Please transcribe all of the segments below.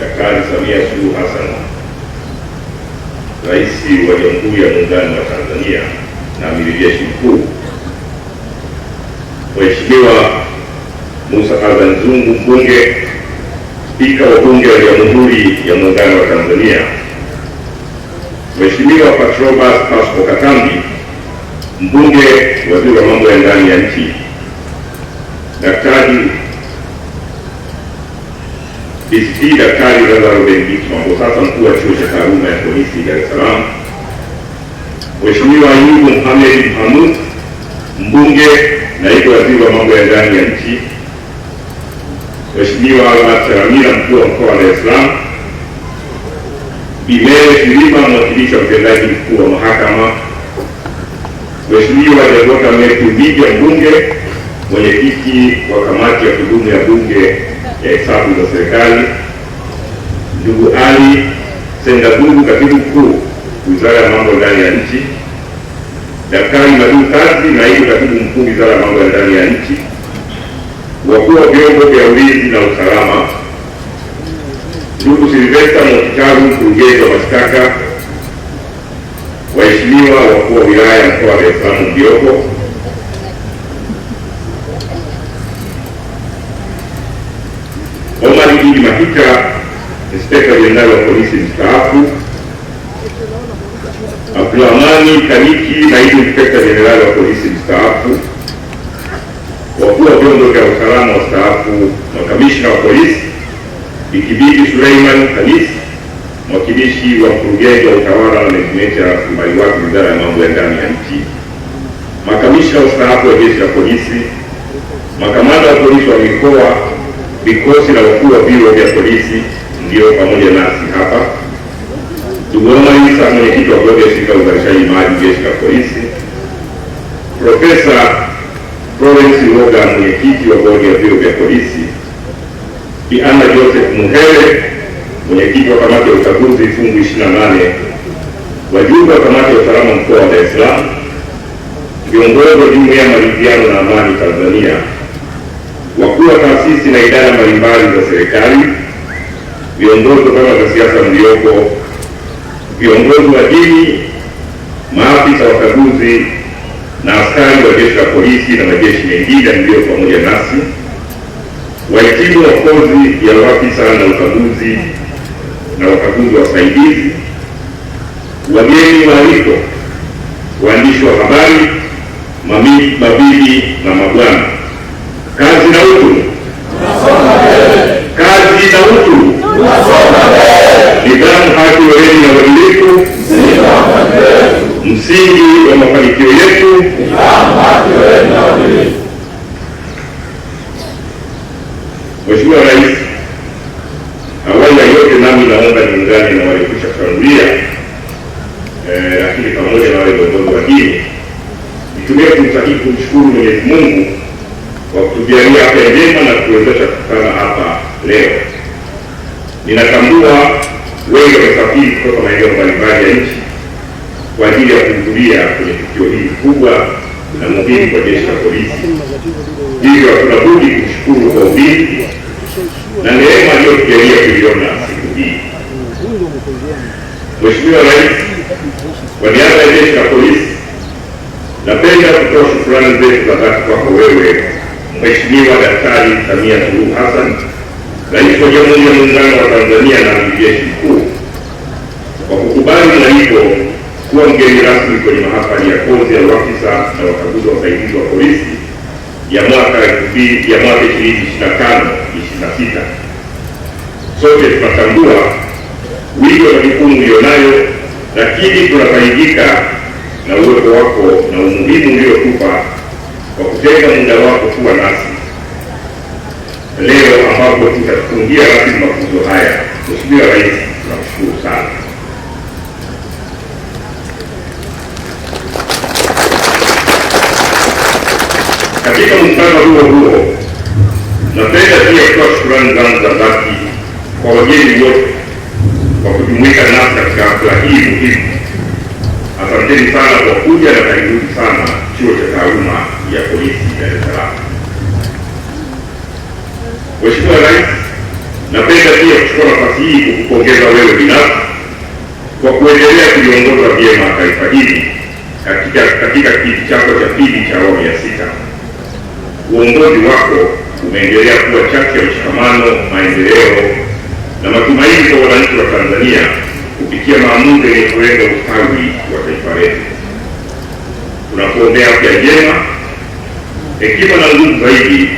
Daktari Samia Suluhu Hassan, Rais wa Jamhuri ya Muungano wa Tanzania na Amiri Jeshi Mkuu, Mheshimiwa Musa Azzan Zungu, Mbunge, Spika wa Bunge la Jamhuri ya Muungano wa Tanzania, Mheshimiwa Patrobas Pasco Katambi, Mbunge, Waziri wa Mambo ya Ndani ya Nchi, Daktari DCP Daktari Lazaro Benedicto Mambosasa, Mkuu wa Chuo cha Taaluma ya Polisi Dar es Salaam, Mheshimiwa Ayubu Mohamed Mohamud, Mbunge, Naibu Waziri wa Mambo ya Ndani ya Nchi, Mheshimiwa Albert Chalamila, Mkuu wa Mkoa wa Dar es Salaam, Bi Mary Shirima, Mwakilishi wa Mtendaji Mkuu wa Mahakama, Mheshimiwa Devota Matthew Mbija, Mbunge, Mwenyekiti wa Kamati ya Kudumu ya Bunge ya Hesabu za Serikali, ndugu Ali Sendabugu, Katibu Mkuu Wizara ya Mambo ya Ndani ya Nchi, Daktari Madu Kazi, Naibu Katibu Mkuu Wizara ya Mambo ya Ndani ya Nchi, wakuu wa vyombo vya ulinzi na usalama, ndugu Silvesta Mwakitaru, Mkurugenzi wa Mashtaka, waheshimiwa wakuu wa wilaya Mkoa wa Dar es Salaam mlioko, Omar Idi Mahita, Inspekta Jenerali wa Polisi mstaafu, Abdulrahmani Kaniki, Naibu Inspekta Jenerali wa Polisi mstaafu, wakuu wa vyombo vya usalama wastaafu, makamishna wa polisi, Bikibibi Suleiman Khamis, mwakilishi wa mkurugenzi wa utawala na menejimenti ya rasilimali watu Wizara ya Mambo ya Ndani ya Nchi, makamishna wastaafu wa Jeshi la Polisi, makamanda wa polisi wa mikoa, vikosi na wakuu wa vyuo vya polisi ndio pamoja nasi hapa, ndugu Omar Isa, mwenyekiti wa bodi ya shirika la uzalishaji mali Jeshi la Polisi, Profesa Florence Roga, mwenyekiti wa bodi ya vyuo vya polisi, Bi Anna Joseph Muhere, mwenyekiti wa kamati ya uchaguzi fungu 28, wajumbe wa kamati ya usalama mkoa wa Dar es Salaam, viongozi wa Jumuiya ya Maridhiano na Amani Tanzania, wakuu wa taasisi na idara mbalimbali za serikali, viongozi wa vyama vya siasa mlioko, viongozi wa dini, maafisa wakaguzi na askari wa Jeshi la Polisi na majeshi mengine mlio pamoja nasi, wahitimu wa kozi ya uafisa na ukaguzi na wakaguzi wasaidizi, wageni waalikwa, waandishi wa habari, mabibi na mabwana, kazi na utu, kazi na utu, nidhamu, haki, weledi na uadilifu, msingi wa mafanikio yetu. Mheshimiwa Rais, awali ya yote nami naomba niungane na waliokwisha kutangulia, lakini pamoja na wale viongozi wa dini, nitumie fursa hii kumshukuru Mwenyezi Mungu kwa kutujalia afya njema na kuwezesha kukutana hapa leo. Ninatambua wengi wamesafiri kutoka maeneo mbalimbali ya nchi kwa ajili ya kuhudhuria kwenye tukio hili kubwa na muhimu kwa Jeshi la Polisi. Hivyo hatuna budi kushukuru kwa ulinzi na neema aliyotujalia kuiona siku hii. Mheshimiwa Rais, kwa niaba ya Jeshi la Polisi, napenda kutoa shukrani zetu za dhati kwako wewe Mheshimiwa Daktari Samia Suluhu Hassan, Rais wa Jamhuri ya Muungano wa Tanzania na Amiri Jeshi Mkuu, kwa kukubali mwaliko kuwa mgeni rasmi kwenye mahafali ya kozi ya uafisa na wakaguzi wasaidizi wa polisi ya mwaka 2025-26. Sote tunatambua wingi wa majukumu ulionayo, lakini tunafaidika na uwepo wako na umuhimu uliotupa kwa kutenga muda wako kuwa nasi leo ambapo tutafungia rasmi mafunzo haya. Mheshimiwa Rais, tunakushukuru sana. Katika mkutano huo napenda pia kutoa shukrani zangu za dhati kwa wageni wote kwa kujumuika nasi katika hafla hii muhimu. Asanteni sana kwa kuja na karibuni sana Chuo cha Taaluma ya Polisi Dar es Salaam. Mheshimiwa Rais, Napenda pia kuchukua nafasi hii kukupongeza wewe binafsi kwa kuendelea kuliongoza vyema taifa hili katika kipindi chako cha pili cha awamu ya 6. Uongozi wako umeendelea kuwa chachu ya mshikamano, maendeleo na matumaini kwa wananchi wa Tanzania kupitia maamuzi yenye kulenga ustawi wa taifa letu. Tunakuombea afya njema, hekima na nguvu zaidi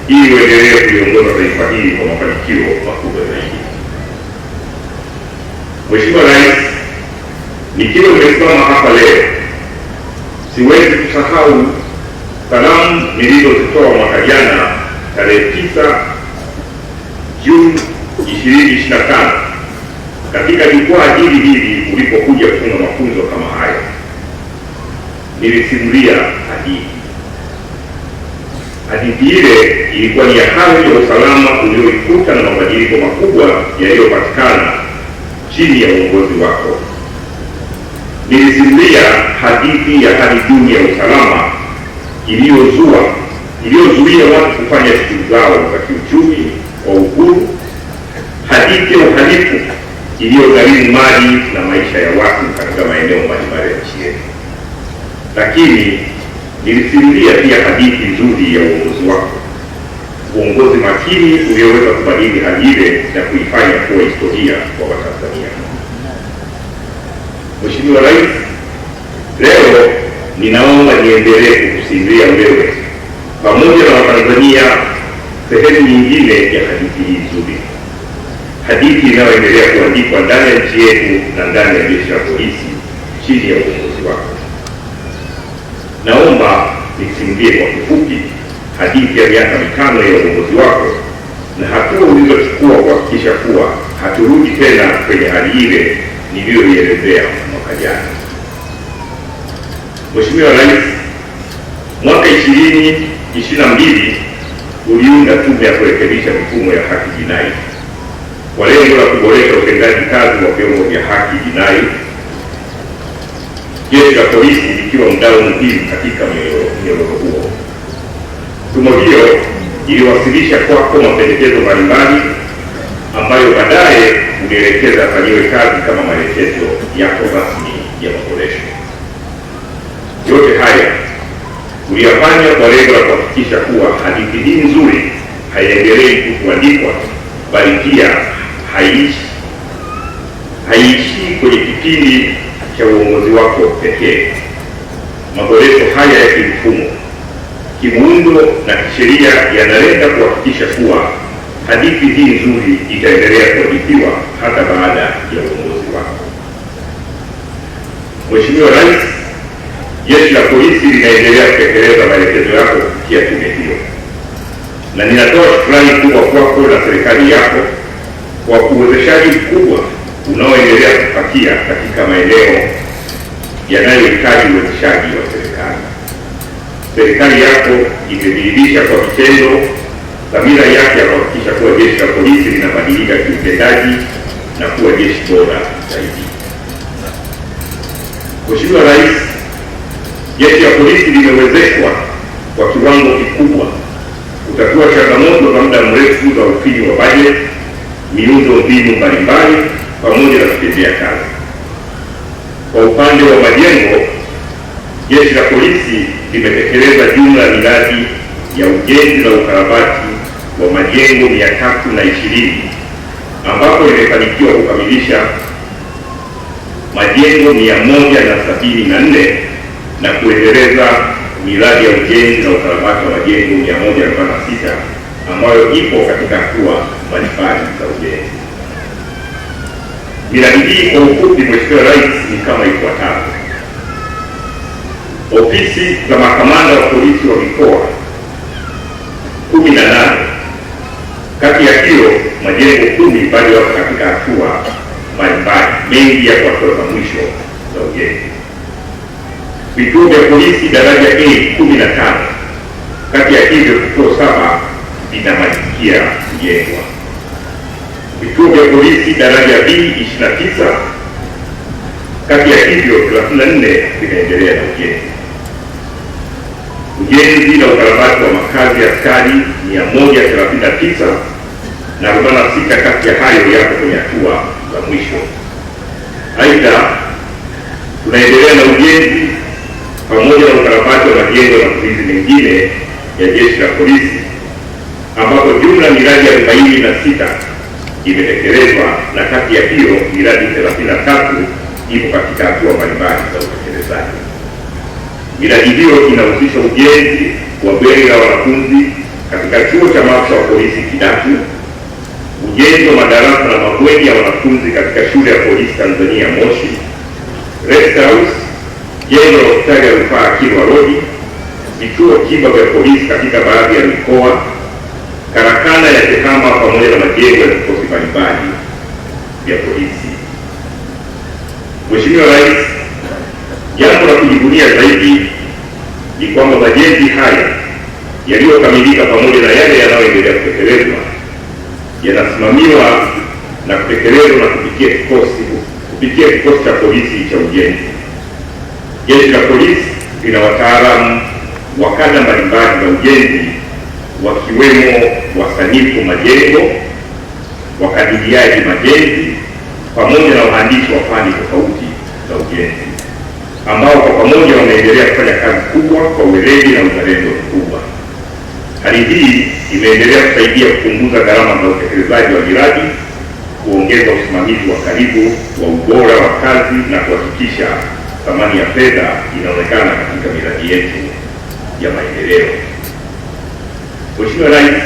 ili uendelee kuliongoza taifa hili kwa mafanikio makubwa zaidi. Mheshimiwa Rais, nikiwa nimesimama hapa leo, siwezi kusahau salamu nilizozitoa mwaka jana tarehe 9 Juni 2025 katika jukwaa hili ulipokuja kufunga mafunzo kama haya. Nilisimulia hadithi ile ilikuwa ni ya hali ya usalama ulioikuta na mabadiliko makubwa yaliyopatikana chini ya uongozi wako. Nilisimulia hadithi ya hali duni ya usalama iliyozuia watu kufanya shughuli zao za kiuchumi kwa uhuru, hadithi ya uhalifu iliyogharimu mali na maisha ya watu katika maeneo mbalimbali ya nchi yetu. Lakini nilisimulia pia hadithi nzuri ya uongozi wako, uongozi makini ulioweza kubadili hali ile na kuifanya kuwa historia kwa Watanzania. Mheshimiwa Rais, leo ninaomba niendelee kukusimulia wewe pamoja na Watanzania sehemu nyingine ya hadithi hii nzuri, hadithi inayoendelea kuandikwa ndani ya nchi yetu na ndani ya jeshi la polisi chini ya uongozi wako. Naomba nisimulie kwa kifupi hadithi ya miaka 5 ya uongozi wako na hatua ulizochukua kuhakikisha kuwa haturudi tena kwenye hali ile niliyoielezea mwaka jana. Mheshimiwa Rais, mwaka 2022 uliunda tume ya kurekebisha mifumo ya haki jinai kwa lengo la kuboresha utendaji kazi wa vyombo vya haki jinai, jeshi la polisi likiwa mdau muhimu katika mnyororo huo. Tume hiyo iliwasilisha kwako mapendekezo mbalimbali ambayo baadaye ulielekeza afanyiwe kazi kama maelekezo yako rasmi ya maboresho. Yote haya uliyafanya kwa lengo la kuhakikisha kuwa hadithi hii nzuri haiendelei tu kuandikwa, bali pia haiishii kwenye kipindi cha uongozi wako pekee. Maboresho haya ya kimfumo, kimuundo na kisheria yanalenga kuhakikisha kuwa hadithi hii nzuri itaendelea kuhadithiwa hata baada ya uongozi wako. Mheshimiwa Rais, jeshi la polisi linaendelea kutekeleza maelekezo yako kupitia tume hiyo, na ninatoa shukrani kubwa kwako na serikali yako kwa uwezeshaji mkubwa unaoendelea kupatia katika maeneo yanayohitaji uwezeshaji wa serikali. Serikali yako imedhihirisha kwa vitendo dhamira yake ya kuhakikisha kuwa jeshi la polisi linabadilika kiutendaji na kuwa jeshi bora zaidi. Mheshimiwa Rais, jeshi la polisi limewezeshwa kwa kiwango kikubwa kutatua changamoto za muda mrefu za ufinyu wa bajeti, miundo mbinu mbalimbali pamoja na vitendea kazi. Kwa upande wa majengo, jeshi la polisi limetekeleza jumla ya miradi ya ujenzi na ukarabati wa majengo 320 ambapo limefanikiwa kukamilisha majengo 174 na kuendeleza miradi ya ujenzi na ukarabati wa majengo 146 ambayo ipo katika hatua mbalimbali za ujenzi. Miradi hii kwa ufupi, Mheshimiwa Rais, ni kama ifuatavyo: ofisi za makamanda wa polisi wa mikoa 18, kati ya hiyo majengo 10 bado yako katika hatua mbalimbali, mengi ya hatua za mwisho za ujenzi. Vituo vya polisi daraja A 15, kati ya hivyo vituo 7 vinamalizikia kujengwa. Vituo vya polisi daraja B 29, kati ya hivyo 34 vinaendelea na ujenzi. Ujenzi na ukarabati wa makazi ya askari 139 na 46 kati ya hayo yako kwenye hatua za mwisho. Aidha, tunaendelea na ujenzi pamoja na ukarabati wa majengo na matumizi mengine ya Jeshi la Polisi, ambapo jumla miradi 46 imetekelezwa, na kati ya hiyo miradi 33 ipo katika hatua mbalimbali za utekelezaji. Miradi hiyo inahusisha ujenzi wa bweni la wanafunzi katika chuo cha maafisa wa polisi Kidatu, ujenzi wa madarasa na mabweni ya wanafunzi katika shule ya polisi Tanzania Moshi, rest house, jengo la hospitali ya rufaa Kilwa Road, vituo tiba vya polisi katika baadhi ya mikoa, karakana ya tehama pamoja na majengo ya vikosi mbalimbali vya polisi. Mheshimiwa Rais, jambo la kujivunia zaidi ni kwamba majenzi haya yaliyokamilika pamoja na yale yanayoendelea kutekelezwa yanasimamiwa na kutekelezwa na kupitia kikosi cha polisi cha ujenzi. Jeshi la Polisi lina wataalamu wa kada mbalimbali za ujenzi, wakiwemo wasanifu majengo, wakadiriaji majenzi, pamoja na wahandisi wa fani tofauti za ujenzi, ambao kwa pamoja wameendelea kufanya kazi kubwa kwa weledi na uzalendo mkubwa. Hali hii imeendelea kusaidia kupunguza gharama za utekelezaji wa miradi, kuongeza usimamizi wa karibu wa ubora wa kazi na kuhakikisha thamani ya fedha inaonekana katika miradi yetu ya maendeleo. Mheshimiwa Rais,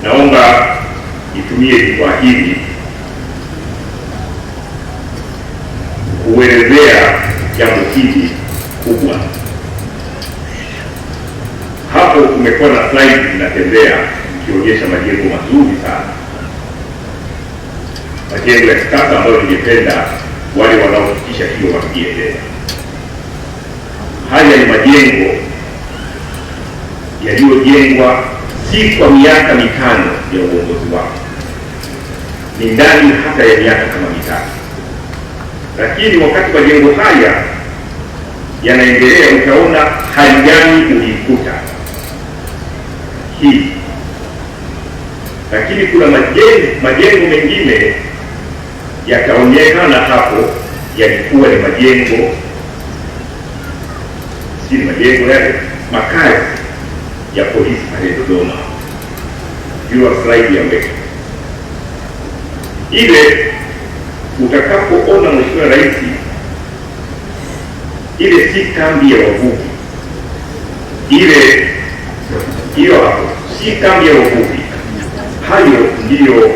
naomba nitumie jukwaa hili kuelezea jambo hili kubwa. Hapo kumekuwa na slide zinatembea ikionyesha majengo mazuri sana, majengo ya kisasa ambayo ningependa wale wanaofikisha hiyo wakieleza. Haya ni majengo yaliyojengwa si kwa miaka mitano ya uongozi wao, ni ndani hata ya miaka kama mitatu, lakini wakati majengo haya yanaendelea utaona hali gani uliikuta hii. Lakini kuna majengo mengine yataonekana hapo yalikuwa ni majengo yale makazi ya polisi pale Dodoma. Hiyo slide ya mbele ile, utakapoona Mheshimiwa Rais, ile si kambi ya wavuvi, hiyo hapo si kambi ya wavuvi, hayo ndiyo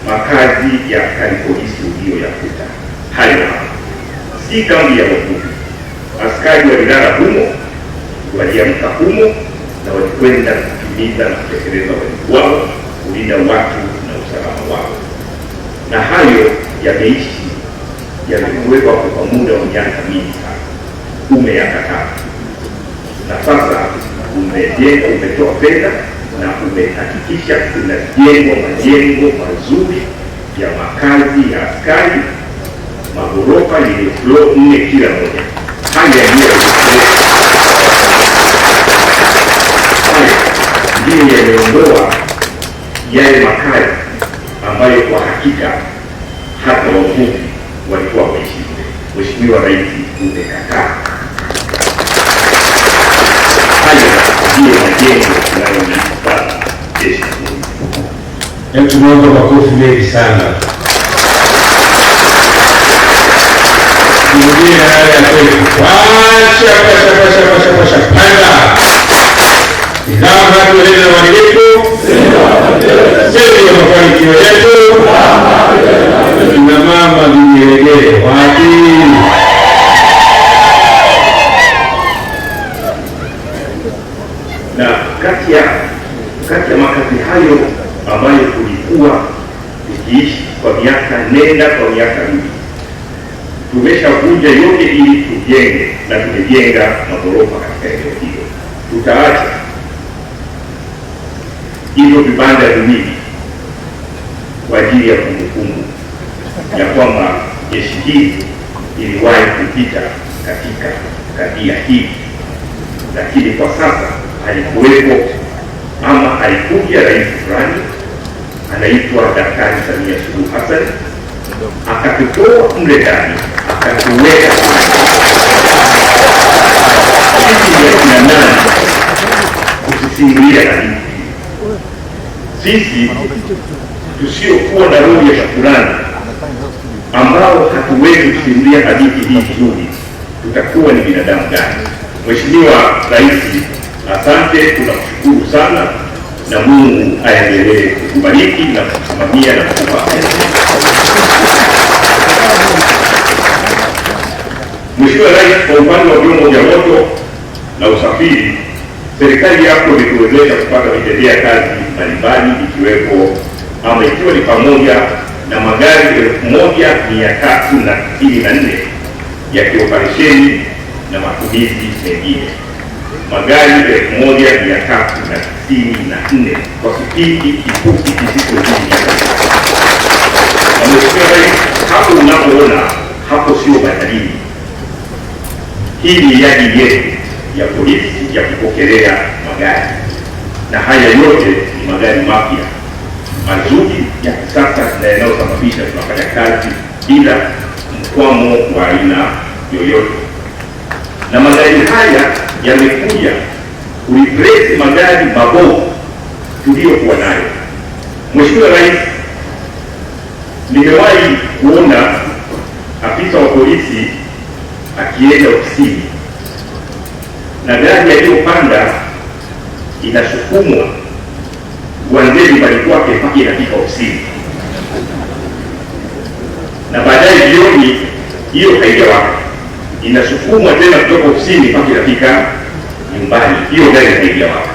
makazi ya askari polisi uliyoyakuta. Hayo hapo si kambi ya wavuvi. Askari walilala humo, waliamka humo, na walikwenda kutimiza na kutekeleza wajibu wao, kulinda watu na usalama wao, na hayo yameishi, yamekuwepo kwa muda wa miaka mingi sana. Umeyakataa na sasa umejenga, umetoa fedha na umehakikisha kunajengwa majengo mazuri ya makazi ya askari, maghorofa yenye floor 4 kila moja. Haya ndiyo yameondoa yale makazi ambayo kwa hakika hata wavuvi walikuwa waishi. Mheshimiwa Rais, umekataa. Haya ndiyo majengo tunayoishi jeshi. Hebu tunaomba makofi mengi sana. Mwingine hali ya kwetu. Pasha. Panda. Nidhamu tueleze na walipo. Sisi ya mafanikio yetu. Na mama vigelegele. Wapi? Na kati ya makazi hayo ambayo tulikuwa tukiishi kwa miaka nenda kwa miaka rudi, tumeshavunja yote ili tujenge, na tumejenga maghorofa katika eneo hilo. Tutaacha hivyo vibanda viwili kwa ajili ya kumbukumbu ya kwamba jeshi hili iliwahi kupita katika kadhia hii, lakini kwa sasa alikuwepo ama alikuja rais fulani anaitwa Daktari Samia Suluhu Hassan, akatutoa mle ndani, akatuweka sisi ya kina nani kusisimulia hadithi. Sisi tusiokuwa na roho ya shukrani, ambao hatuwezi kusimulia hadithi hii nzuri, tutakuwa ni binadamu gani? Mheshimiwa Rais, asante, tunakushukuru sana, na Mungu aendelee kukubariki na kukusimamia na kukupa. Mheshimiwa Rais, kwa upande wa vyombo vya moto na usafiri, serikali yako imetuwezesha kupata vitendea kazi mbalimbali, ikiwa ni pamoja na magari 1364 ya kioperesheni na matumizi mengine, magari 1364 kwa kipindi kifupi kisichozidi. Na Mheshimiwa Rais, hapo unapoona hapo sio batalini, hii ni yadi yetu ya polisi ya kupokelea magari, na haya yote ni magari mapya mazuri ya kisasa na yanayosababisha tunafanya kazi bila mkwamo wa aina yoyote. Na magari haya yamekuja kureplace magari mabovu tuliyokuwa nayo. Mheshimiwa Rais, nimewahi kuona afisa wa polisi akienda ofisini na gari aliyopanda inasukumwa kuanzia nyumbani kwake mpaka inafika ofisini, na baadaye jioni hiyo haijawaka, inasukumwa tena kutoka ofisini mpaka inafika nyumbani, hiyo gari haijawaka.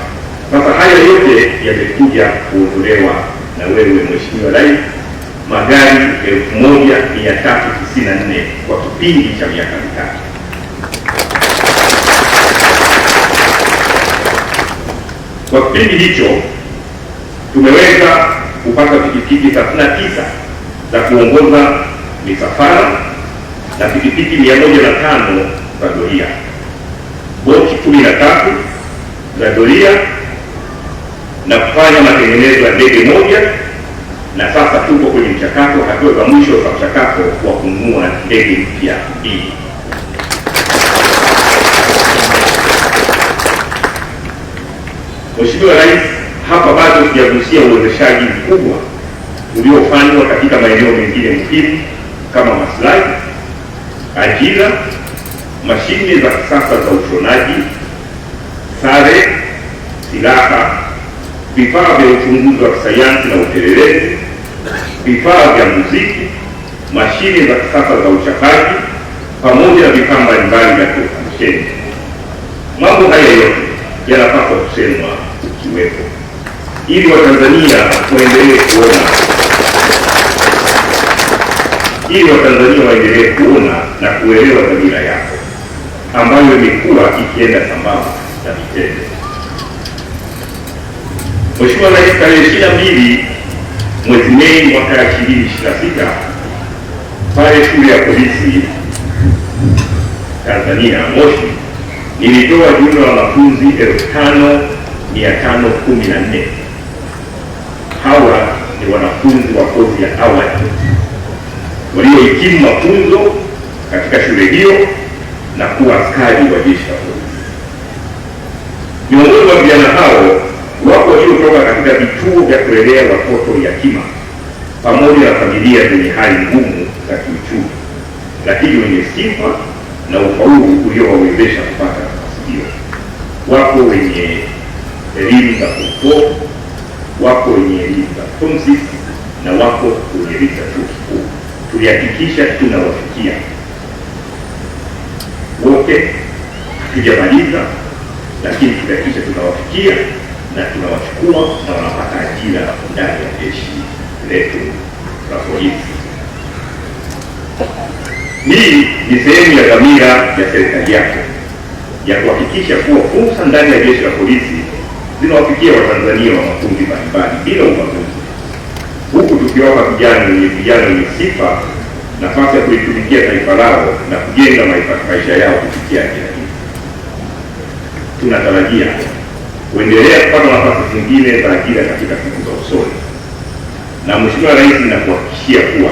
Sasa haya yote yamekuja kuondolewa na wewe Mheshimiwa Rais, magari 1394 kwa kipindi cha miaka mitatu. Kwa kipindi hicho tumeweza kupata pikipiki 39 za kuongoza misafara na pikipiki 105 za doria, boti 13 za doria, na kufanya matengenezo ya ndege moja, na sasa tuko kwenye mchakato, hatua za mwisho za mchakato wa kununua ndege mpya 2. Mheshimiwa Rais, hapa bado sijagusia uwezeshaji mkubwa uliofanywa katika maeneo mengine muhimu kama maslahi, ajira, mashine za kisasa za ushonaji, sare, silaha, vifaa vya uchunguzi wa kisayansi na upelelezi, vifaa vya muziki, mashine za kisasa za uchapaji, pamoja na vifaa mbalimbali vya kioperesheni. Mambo haya yote yanapaswa kusemwa ukiwepo, ili Watanzania waendelee kuona na kuelewa dhamira yako ambayo imekuwa ikienda sambamba na vitendo. Mheshimiwa Rais, tarehe 22 mwezi Mei mwaka 2026 pale shule ya polisi Tanzania Moshi, nilitoa jumla ya wanafunzi 5514. Hawa ni wanafunzi wa kozi ya awali waliohitimu mafunzo katika shule hiyo na kuwa askari wa jeshi la polisi. Miongoni mwa vijana hao wapo waliotoka katika vituo vya kulelea watoto yatima pamoja na familia zenye hali ngumu za kiuchumi, lakini wenye sifa na ufaulu uliowawezesha kupata nafasi hiyo. Wapo wenye elimu za form 4, wapo wenye elimu za form 6 na wapo wenye elimu za chuo kikuu. Tulihakikisha tunawafikia wote, hatujamaliza, lakini tulihakikisha tunawafikia na tunawachukua na wanapata ajira ndani ya jeshi letu la polisi. Hii ni sehemu ya dhamira ya serikali yako ya kuhakikisha kuwa fursa ndani ya jeshi la polisi zinawafikia Watanzania wa makundi mbalimbali bila ubaguzi, huku tukiwapa vijana wenye sifa nafasi ya kulitumikia taifa lao na kujenga maisha yao kupitia ajira hii. Tunatarajia kuendelea kupata nafasi zingine za ajira katika siku za usoni. Na Mheshimiwa Rais, ninakuhakikishia kuwa